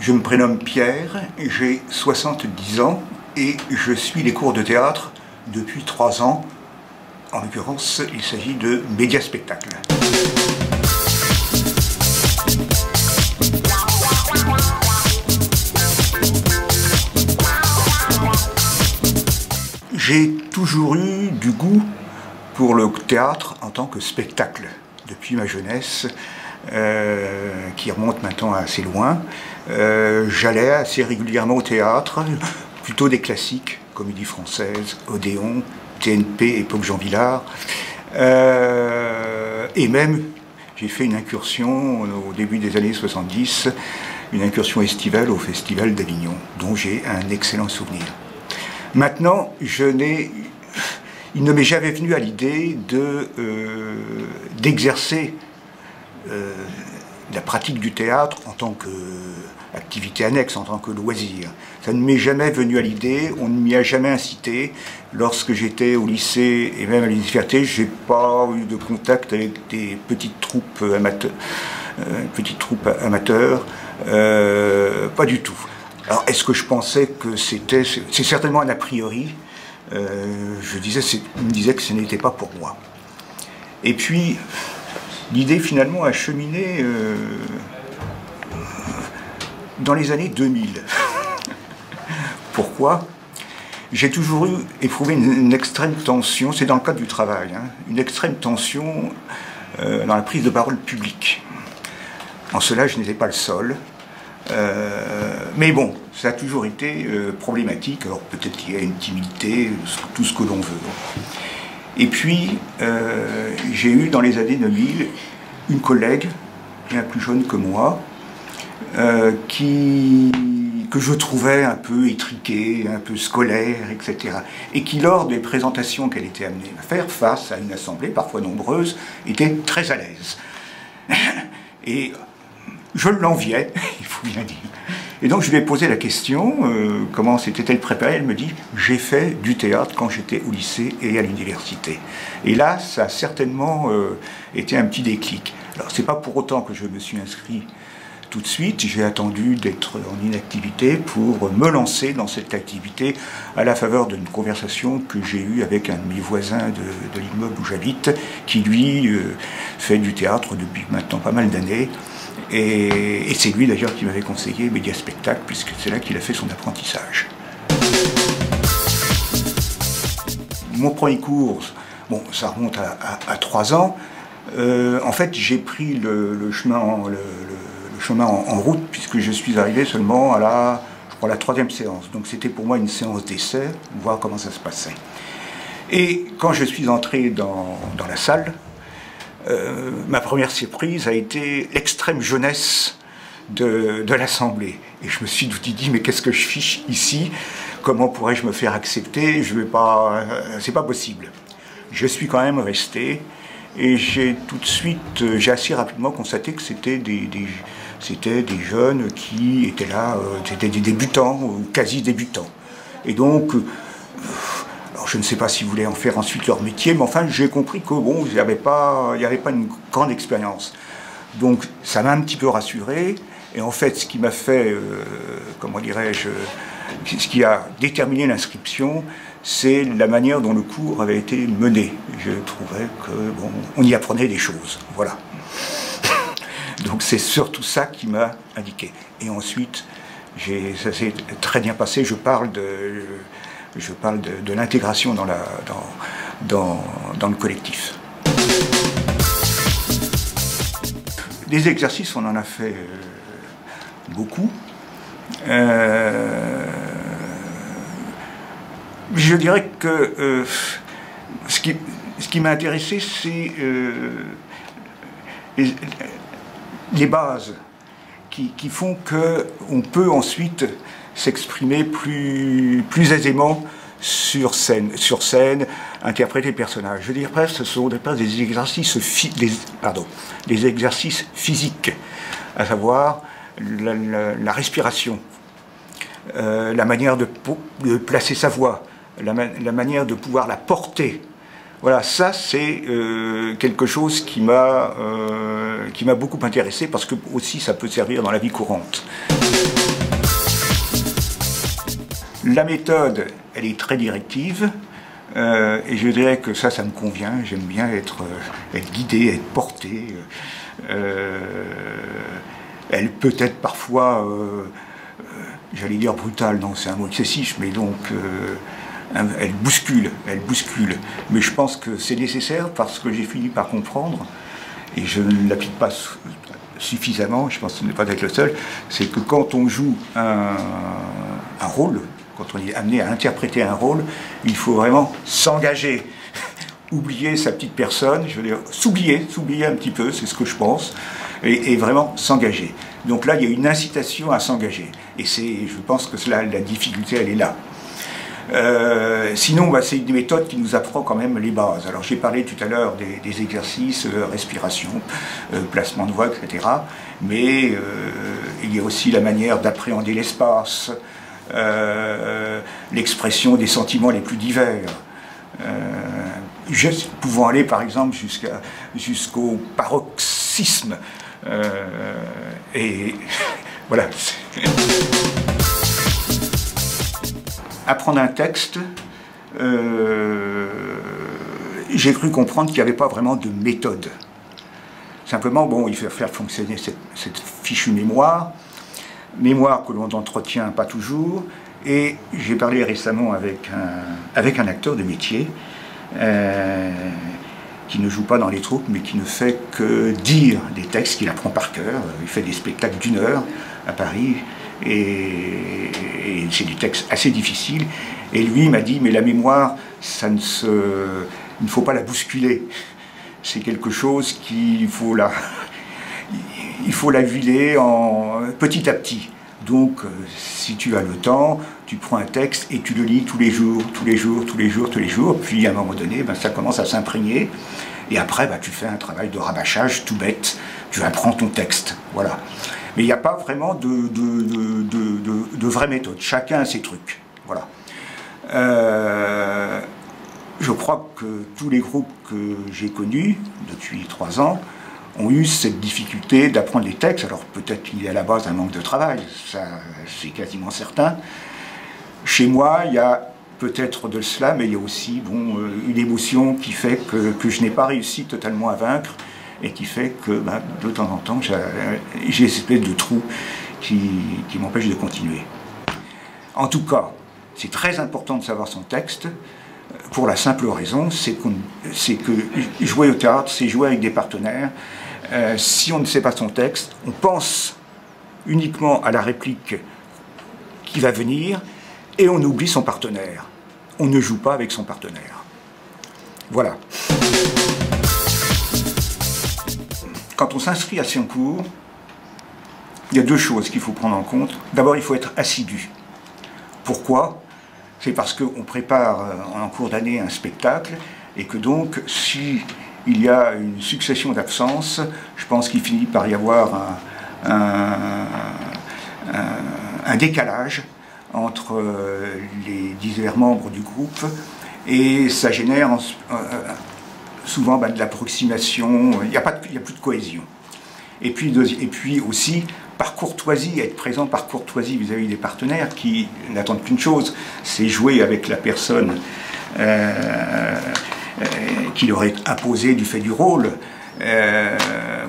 Je me prénomme Pierre, j'ai 70 ans et je suis les cours de théâtre depuis 3 ans. En l'occurrence, il s'agit de média-spectacle. J'ai toujours eu du goût pour le théâtre en tant que spectacle, depuis ma jeunesse, qui remonte maintenant assez loin. J'allais assez régulièrement au théâtre, plutôt des classiques, Comédie Française, Odéon, TNP, époque Jean Vilar. Et même, j'ai fait une incursion au début des années 70, une incursion estivale au Festival d'Avignon, dont j'ai un excellent souvenir. Maintenant, il ne m'est jamais venu à l'idée d'exercer la pratique du théâtre en tant qu'activité annexe, en tant que loisir. Ça ne m'est jamais venu à l'idée, on ne m'y a jamais incité. Lorsque j'étais au lycée et même à l'université, je n'ai pas eu de contact avec des petites troupes amateurs, pas du tout. Alors, est-ce que je pensais que c'était... C'est certainement un a priori. Je me disais que ce n'était pas pour moi. Et puis, l'idée finalement a cheminé dans les années 2000. Pourquoi? J'ai toujours éprouvé une extrême tension, c'est dans le cadre du travail, hein, une extrême tension dans la prise de parole publique. En cela, je n'étais pas le seul. Mais bon, ça a toujours été problématique. Alors peut-être qu'il y a une timidité, tout ce que l'on veut. Et puis, j'ai eu dans les années 2000 une collègue, bien plus jeune que moi, que je trouvais un peu étriquée, un peu scolaire, etc. Et qui, lors des présentations qu'elle était amenée à faire face à une assemblée, parfois nombreuse, était très à l'aise. Et je l'enviais, il faut bien dire. Et donc je lui ai posé la question, comment s'était-elle préparée? Elle me dit, j'ai fait du théâtre quand j'étais au lycée et à l'université. Et là, ça a certainement été un petit déclic. Alors c'est pas pour autant que je me suis inscrit tout de suite, j'ai attendu d'être en inactivité pour me lancer dans cette activité à la faveur d'une conversation que j'ai eue avec un de mes voisins de l'immeuble où j'habite, qui lui fait du théâtre depuis maintenant pas mal d'années. Et c'est lui d'ailleurs qui m'avait conseillé média-spectacle, puisque c'est là qu'il a fait son apprentissage. Mon premier cours, bon, ça remonte à 3 ans. En fait, j'ai pris le chemin en route, puisque je suis arrivé seulement à la 3e séance. Donc c'était pour moi une séance d'essai, voir comment ça se passait. Et quand je suis entré dans la salle, ma première surprise a été l'extrême jeunesse de l'Assemblée. Et je me suis dit, mais qu'est-ce que je fiche ici? Comment pourrais-je me faire accepter? Je vais pas, c'est pas possible. Je suis quand même resté et j'ai assez rapidement constaté que c'était des jeunes qui étaient là, c'était des débutants, ou quasi débutants. Et donc, alors je ne sais pas s'ils voulaient en faire ensuite leur métier, mais enfin j'ai compris que bon, il n'y avait pas une grande expérience. Donc ça m'a un petit peu rassuré. Et en fait, ce qui m'a fait, comment dirais-je, ce qui a déterminé l'inscription, c'est la manière dont le cours avait été mené. Je trouvais que bon, on y apprenait des choses. Voilà. Donc c'est surtout ça qui m'a indiqué. Et ensuite, ça s'est très bien passé. Je parle de l'intégration dans le collectif. Des exercices, on en a fait beaucoup. Je dirais que ce qui m'a intéressé, c'est les bases qui font qu'on peut ensuite s'exprimer plus aisément sur scène, interpréter le personnage. Je veux dire presque, ce sont des exercices, des exercices physiques, à savoir la respiration, la manière de placer sa voix, la manière de pouvoir la porter. Voilà, ça c'est quelque chose qui m'a beaucoup intéressé parce que aussi ça peut servir dans la vie courante. La méthode, elle est très directive, et je dirais que ça me convient. J'aime bien être guidé, être porté. Elle peut être parfois, j'allais dire brutale, non, c'est un mot excessif, mais donc elle bouscule. Mais je pense que c'est nécessaire parce que j'ai fini par comprendre, et je ne l'applique pas suffisamment, je pense que ce n'est pas d'être le seul, c'est que quand on joue un rôle, quand on est amené à interpréter un rôle, il faut vraiment s'engager, oublier sa petite personne, je veux dire, s'oublier un petit peu, c'est ce que je pense, et vraiment s'engager. Donc là, il y a une incitation à s'engager, et je pense que la difficulté, elle est là. Sinon, c'est une méthode qui nous apprend quand même les bases. Alors j'ai parlé tout à l'heure des exercices, respiration, placement de voix, etc. Mais il y a aussi la manière d'appréhender l'espace, l'expression des sentiments les plus divers. Pouvant aller par exemple jusqu'au paroxysme. Et voilà. Apprendre un texte, j'ai cru comprendre qu'il n'y avait pas vraiment de méthode. Simplement, bon, il faut faire fonctionner cette fichue mémoire que l'on n'entretient pas toujours. Et j'ai parlé récemment avec un acteur de métier qui ne joue pas dans les troupes, mais qui ne fait que dire des textes qu'il apprend par cœur. Il fait des spectacles d'1 heure à Paris. Et c'est des textes assez difficiles. Et lui m'a dit, mais la mémoire, il ne faut pas la bousculer. C'est quelque chose qu'il faut la huiler petit à petit. Donc, si tu as le temps, tu prends un texte et tu le lis tous les jours. Puis, à un moment donné, ça commence à s'imprégner. Et après, tu fais un travail de rabâchage tout bête. Tu apprends ton texte. Voilà. Mais il n'y a pas vraiment de vraie méthode. Chacun a ses trucs. Voilà. Je crois que tous les groupes que j'ai connus depuis 3 ans ont eu cette difficulté d'apprendre les textes. Alors peut-être qu'il y a à la base un manque de travail, ça c'est quasiment certain. Chez moi, il y a peut-être de cela, mais il y a aussi une émotion qui fait que je n'ai pas réussi totalement à vaincre, et qui fait que de temps en temps, j'ai cette espèce de trou qui m'empêche de continuer. En tout cas, c'est très important de savoir son texte, pour la simple raison, c'est que jouer au théâtre, c'est jouer avec des partenaires. Si on ne sait pas son texte, on pense uniquement à la réplique qui va venir, et on oublie son partenaire. On ne joue pas avec son partenaire. Voilà. Quand on s'inscrit à Sioncourt, il y a 2 choses qu'il faut prendre en compte. D'abord, il faut être assidu. Pourquoi? C'est parce qu'on prépare en cours d'année un spectacle, et que donc, si il y a une succession d'absences, je pense qu'il finit par y avoir un décalage entre les divers membres du groupe, et ça génère souvent de l'approximation, il n'y a plus de cohésion. Et puis aussi, par courtoisie, être présent par courtoisie vis-à-vis des partenaires qui n'attendent qu'une chose, c'est jouer avec la personne qui leur est imposée du fait du rôle.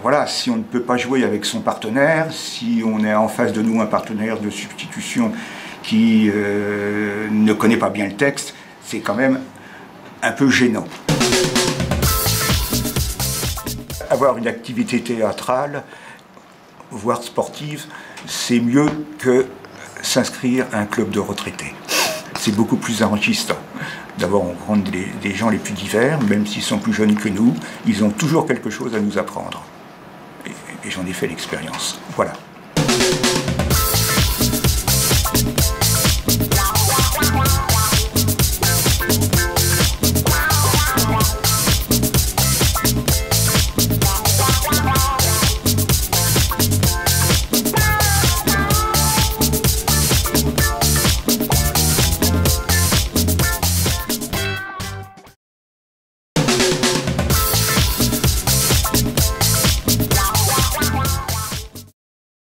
Voilà, si on ne peut pas jouer avec son partenaire, si on a en face de nous un partenaire de substitution qui ne connaît pas bien le texte, c'est quand même un peu gênant. Avoir une activité théâtrale, voire sportive, c'est mieux que s'inscrire à un club de retraités. C'est beaucoup plus enrichissant. D'abord, on rencontre des gens les plus divers, même s'ils sont plus jeunes que nous, ils ont toujours quelque chose à nous apprendre. Et j'en ai fait l'expérience. Voilà.